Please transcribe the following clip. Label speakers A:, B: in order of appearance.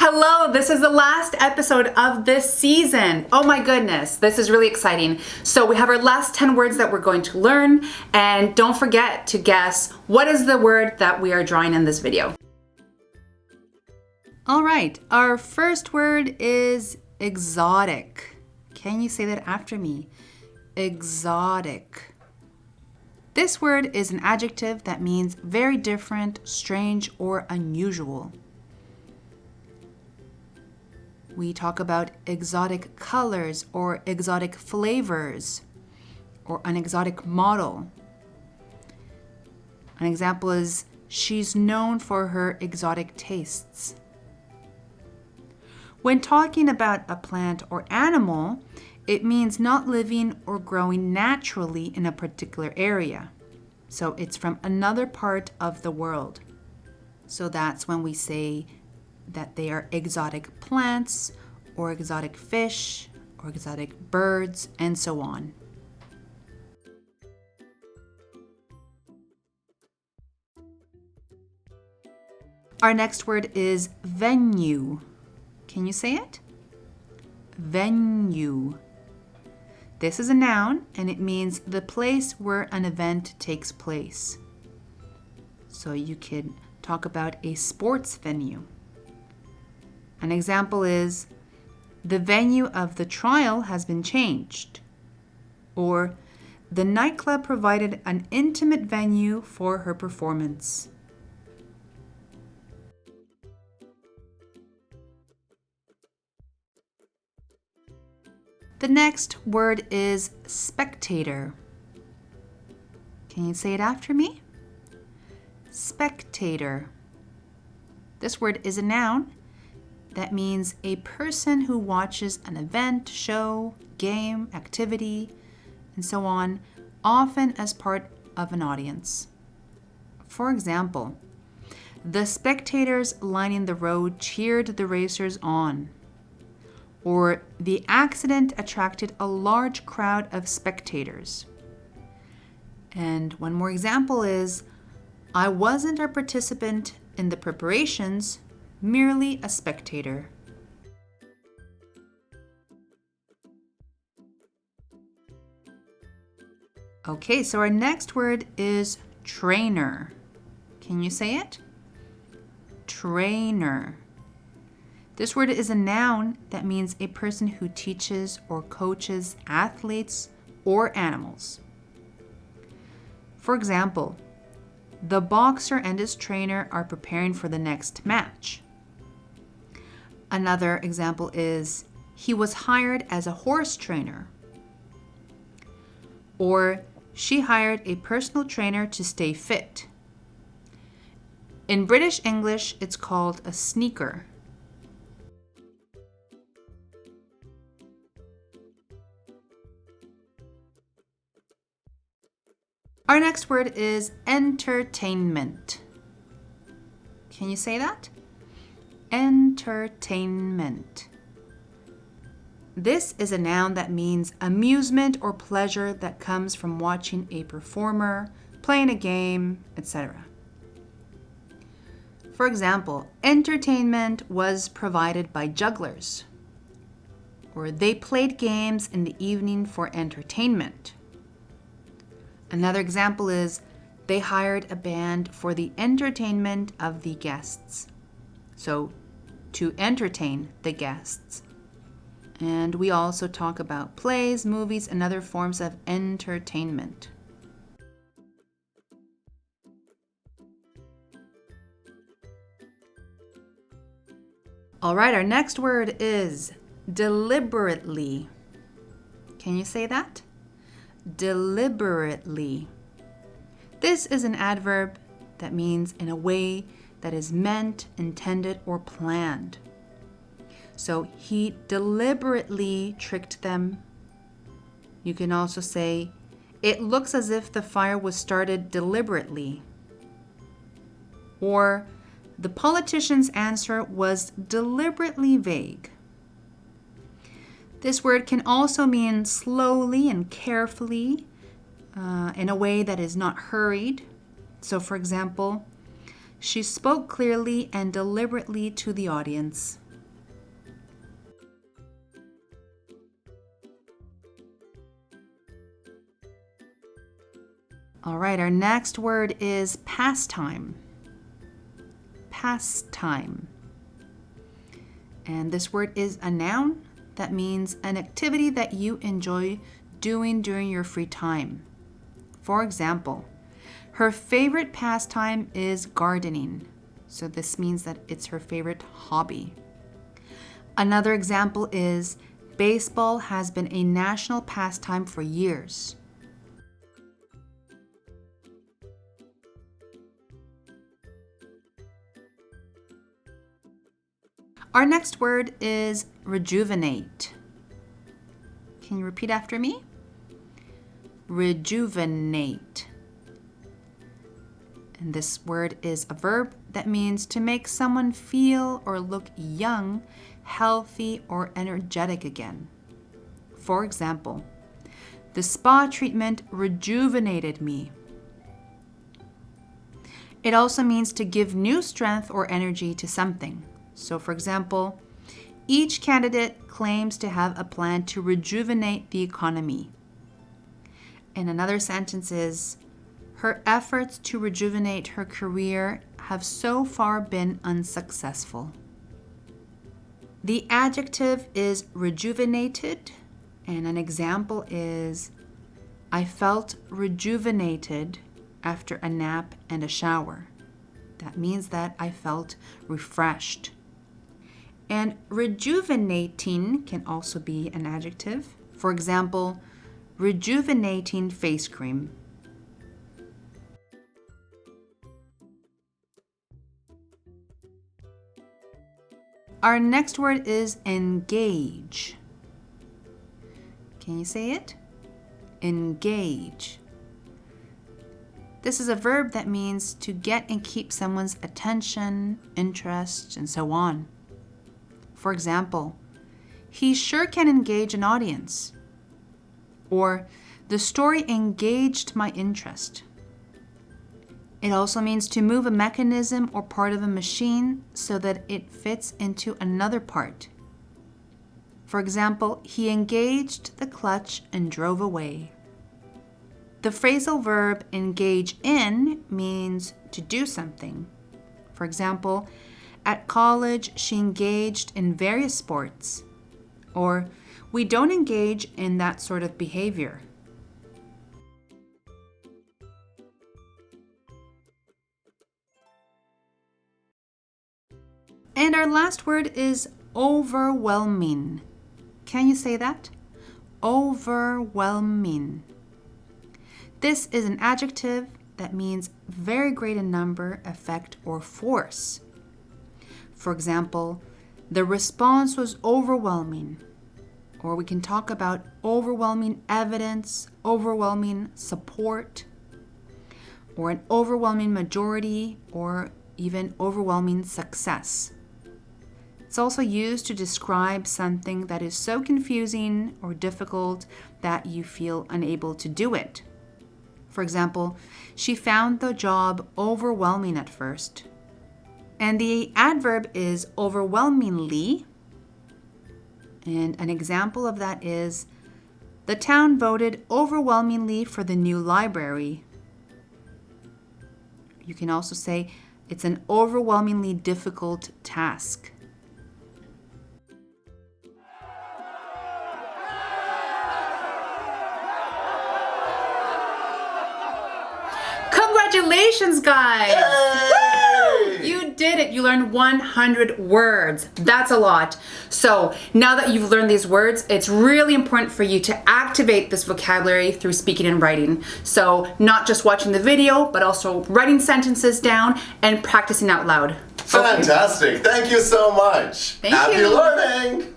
A: Hello, this is the last episode of this season. Oh my goodness, this is really exciting. So we have our last 10 words that we're going to learn, and don't forget to guess what is the word that we are drawing in this video. All right, our first word is exotic. Can you say that after me? Exotic. This word is an adjective that means very different, strange, or unusual. We talk about exotic colors or exotic flavors or an exotic model. An example is, she's known for her exotic tastes. When talking about a plant or animal, it means not living or growing naturally in a particular area. So it's from another part of the world. So that's when we say that they are exotic plants or exotic fish or exotic birds and so on. Our next word is venue. Can you say it? Venue. This is a noun and it means the place where an event takes place. So you could talk about a sports venue. An example is, the venue of the trial has been changed. Or, the nightclub provided an intimate venue for her performance. The next word is spectator. Can you say it after me? Spectator. This word is a noun that means a person who watches an event, show, game, activity, and so on, often as part of an audience. For example, the spectators lining the road cheered the racers on. Or the accident attracted a large crowd of spectators. And one more example is, I wasn't a participant in the preparations, merely a spectator. Okay, so our next word is trainer. Can you say it? Trainer. This word is a noun that means a person who teaches or coaches athletes or animals. For example, the boxer and his trainer are preparing for the next match. Another example is, he was hired as a horse trainer. Or, she hired a personal trainer to stay fit. In British English, it's called a sneaker. Our next word is entertainment. Can you say that? Entertainment. This is a noun that means amusement or pleasure that comes from watching a performer, playing a game, etc. For example, entertainment was provided by jugglers. Or they played games in the evening for entertainment. Another example is, they hired a band for the entertainment of the guests. So, to entertain the guests. And we also talk about plays, movies, and other forms of entertainment. All right, our next word is deliberately. Can you say that? Deliberately. This is an adverb that means in a way that is meant, intended, or planned. So he deliberately tricked them. You can also say, it looks as if the fire was started deliberately. Or, the politician's answer was deliberately vague. This word can also mean slowly and carefully, in a way that is not hurried. So, for example, she spoke clearly and deliberately to the audience. All right, our next word is pastime. Pastime. And this word is a noun that means an activity that you enjoy doing during your free time. For example, her favorite pastime is gardening. So this means that it's her favorite hobby. Another example is baseball has been a national pastime for years. Our next word is rejuvenate. Can you repeat after me? Rejuvenate. And this word is a verb that means to make someone feel or look young, healthy, or energetic again. For example, the spa treatment rejuvenated me. It also means to give new strength or energy to something. So, for example, each candidate claims to have a plan to rejuvenate the economy. And another sentence is, her efforts to rejuvenate her career have so far been unsuccessful. The adjective is rejuvenated, and an example is, I felt rejuvenated after a nap and a shower. That means that I felt refreshed. And rejuvenating can also be an adjective. For example, rejuvenating face cream. Our next word is engage. Can you say it? Engage. This is a verb that means to get and keep someone's attention, interest, and so on. For example, he sure can engage an audience. Or, the story engaged my interest. It also means to move a mechanism or part of a machine so that it fits into another part. For example, he engaged the clutch and drove away. The phrasal verb engage in means to do something. For example, at college, she engaged in various sports. Or, we don't engage in that sort of behavior. And our last word is overwhelming. Can you say that? Overwhelming. This is an adjective that means very great in number, effect, or force. For example, the response was overwhelming. Or we can talk about overwhelming evidence, overwhelming support, or an overwhelming majority, or even overwhelming success. It's also used to describe something that is so confusing or difficult that you feel unable to do it. For example, she found the job overwhelming at first. And the adverb is overwhelmingly. And an example of that is, the town voted overwhelmingly for the new library. You can also say, it's an overwhelmingly difficult task. Congratulations, guys!
B: Yay!
A: You did it. You learned 100 words. That's a lot. So now that you've learned these words, it's really important for you to activate this vocabulary through speaking and writing. So not just watching the video, but also writing sentences down and practicing out loud.
B: Fantastic. Thank you so much.
A: Thank
B: Happy
A: you.
B: learning.